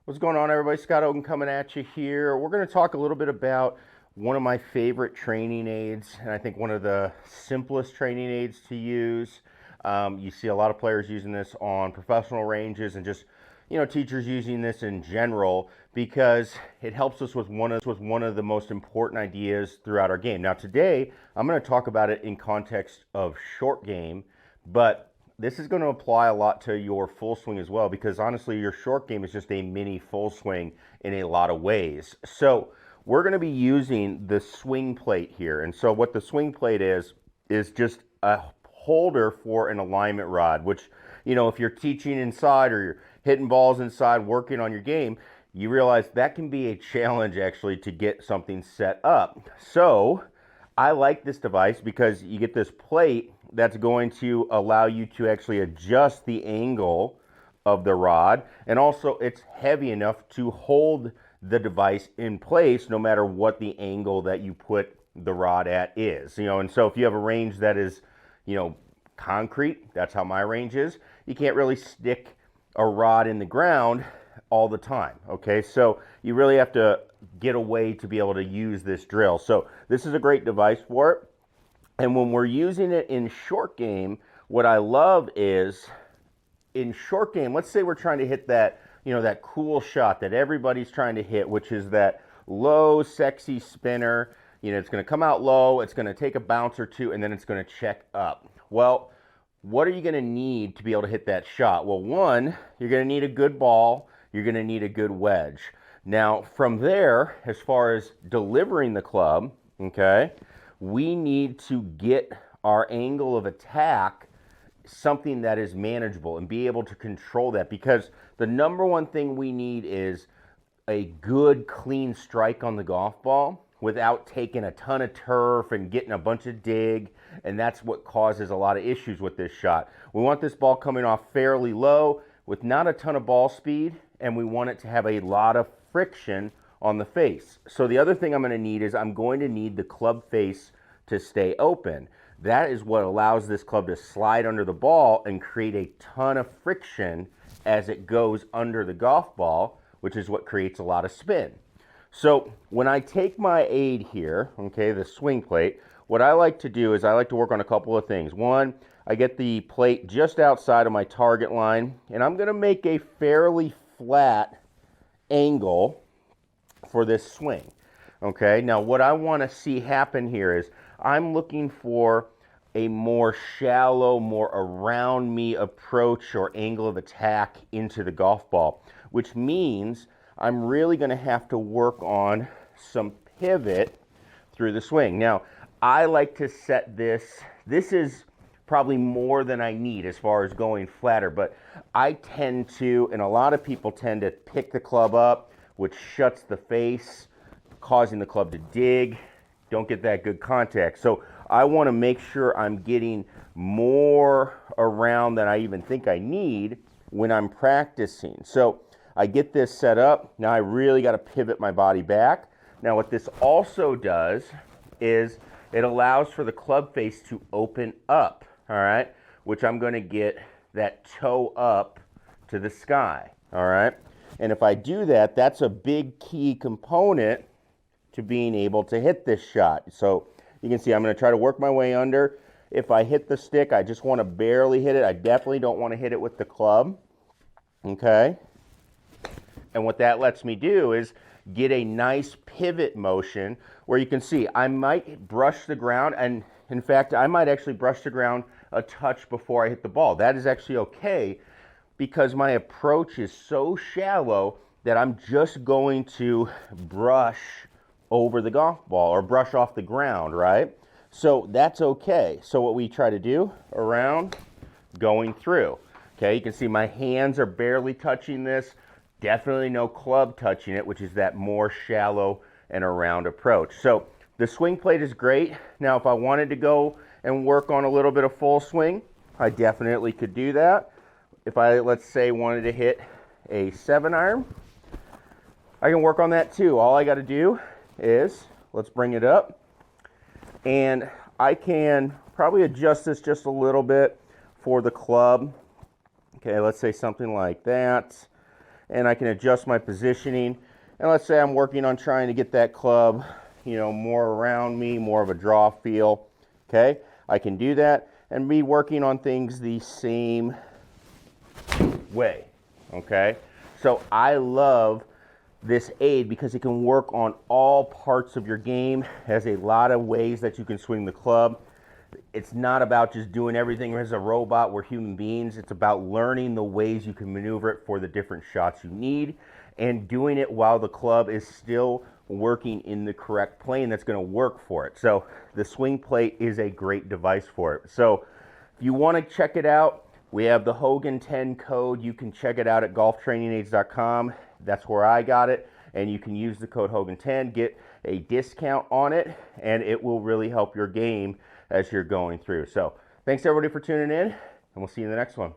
What's going on, everybody? Scott Hogan coming at you here. We're going to talk a little bit about one of my favorite training aids, and I think one of the simplest training aids to use. You see a lot of players using this on professional ranges and just, teachers using this in general because it helps us with one of the most important ideas throughout our game. Now, today, I'm going to talk about it in context of short game, but this is going to apply a lot to your full swing as well, because honestly, your short game is just a mini full swing in a lot of ways. So we're going to be using the swing plate here. And so what the swing plate is just a holder for an alignment rod, which, if you're teaching inside or you're hitting balls inside, working on your game, you realize that can be a challenge actually to get something set up. So I like this device because you get this plate that's going to allow you to actually adjust the angle of the rod, and also it's heavy enough to hold the device in place no matter what the angle that you put the rod at is. And so if you have a range that is, concrete, that's how my range is, you can't really stick a rod in the ground all the time. Okay, so you really have to get a way to be able to use this drill. So this is a great device for it. And when we're using it in short game, what I love is in short game, let's say we're trying to hit that, that cool shot that everybody's trying to hit, which is that low, sexy spinner. It's going to come out low, it's going to take a bounce or two, and then it's going to check up. Well, what are you going to need to be able to hit that shot? Well, one, you're going to need a good ball, you're going to need a good wedge. Now, from there, as far as delivering the club, okay, we need to get our angle of attack something that is manageable and be able to control that, because the number one thing we need is a good, clean strike on the golf ball without taking a ton of turf and getting a bunch of dig, and that's what causes a lot of issues with this shot. We want this ball coming off fairly low with not a ton of ball speed, and we want it to have a lot of friction on the face. So the other thing I'm going to need is I'm going to need the club face to stay open. That is what allows this club to slide under the ball and create a ton of friction as it goes under the golf ball, which is what creates a lot of spin. So when I take my aid here, okay, the swing plate, what I like to do is I like to work on a couple of things. One, I get the plate just outside of my target line, and I'm going to make a fairly flat angle for this swing. Okay, now what I want to see happen here is I'm looking for a more shallow, more around me approach or angle of attack into the golf ball, which means I'm really going to have to work on some pivot through the swing. Now, I like to set this is probably more than I need as far as going flatter, but I tend to, and a lot of people tend to pick the club up, which shuts the face, causing the club to dig, don't get that good contact. So I want to make sure I'm getting more around than I even think I need when I'm practicing. So I get this set up. Now I really got to pivot my body back. Now what this also does is it allows for the club face to open up, all right, which I'm going to get that toe up to the sky, all right? And if I do that, that's a big key component to being able to hit this shot. So you can see I'm going to try to work my way under. If I hit the stick, I just want to barely hit it. I definitely don't want to hit it with the club, okay? And what that lets me do is get a nice pivot motion where you can see I might brush the ground, and in fact, I might actually brush the ground a touch before I hit the ball. That is actually okay because my approach is so shallow that I'm just going to brush over the golf ball or brush off the ground, right? So that's okay. So what we try to do, around, going through. Okay, you can see my hands are barely touching this. Definitely no club touching it, which is that more shallow and around approach. So the swing plate is great. Now, if I wanted to go and work on a little bit of full swing, I definitely could do that. If I, let's say, wanted to hit a 7-iron, I can work on that too. All I got to do is, let's bring it up, and I can probably adjust this just a little bit for the club. Okay, let's say something like that. and I can adjust my positioning. And let's say I'm working on trying to get that club, you know, more around me, more of a draw feel. Okay, I can do that and be working on things the same way. Okay, so I love this aid because it can work on all parts of your game. It has a lot of ways that you can swing the club. It's not about just doing everything as a robot. We're human beings. It's about learning the ways you can maneuver it for the different shots you need and doing it while the club is still working in the correct plane that's going to work for it. So the swing plate is a great device for it. So if you want to check it out, we have the Hogan 10 code. You can check it out at golftrainingaids.com. That's where I got it. And you can use the code Hogan 10, get a discount on it, and it will really help your game as you're going through. So thanks everybody for tuning in, and we'll see you in the next one.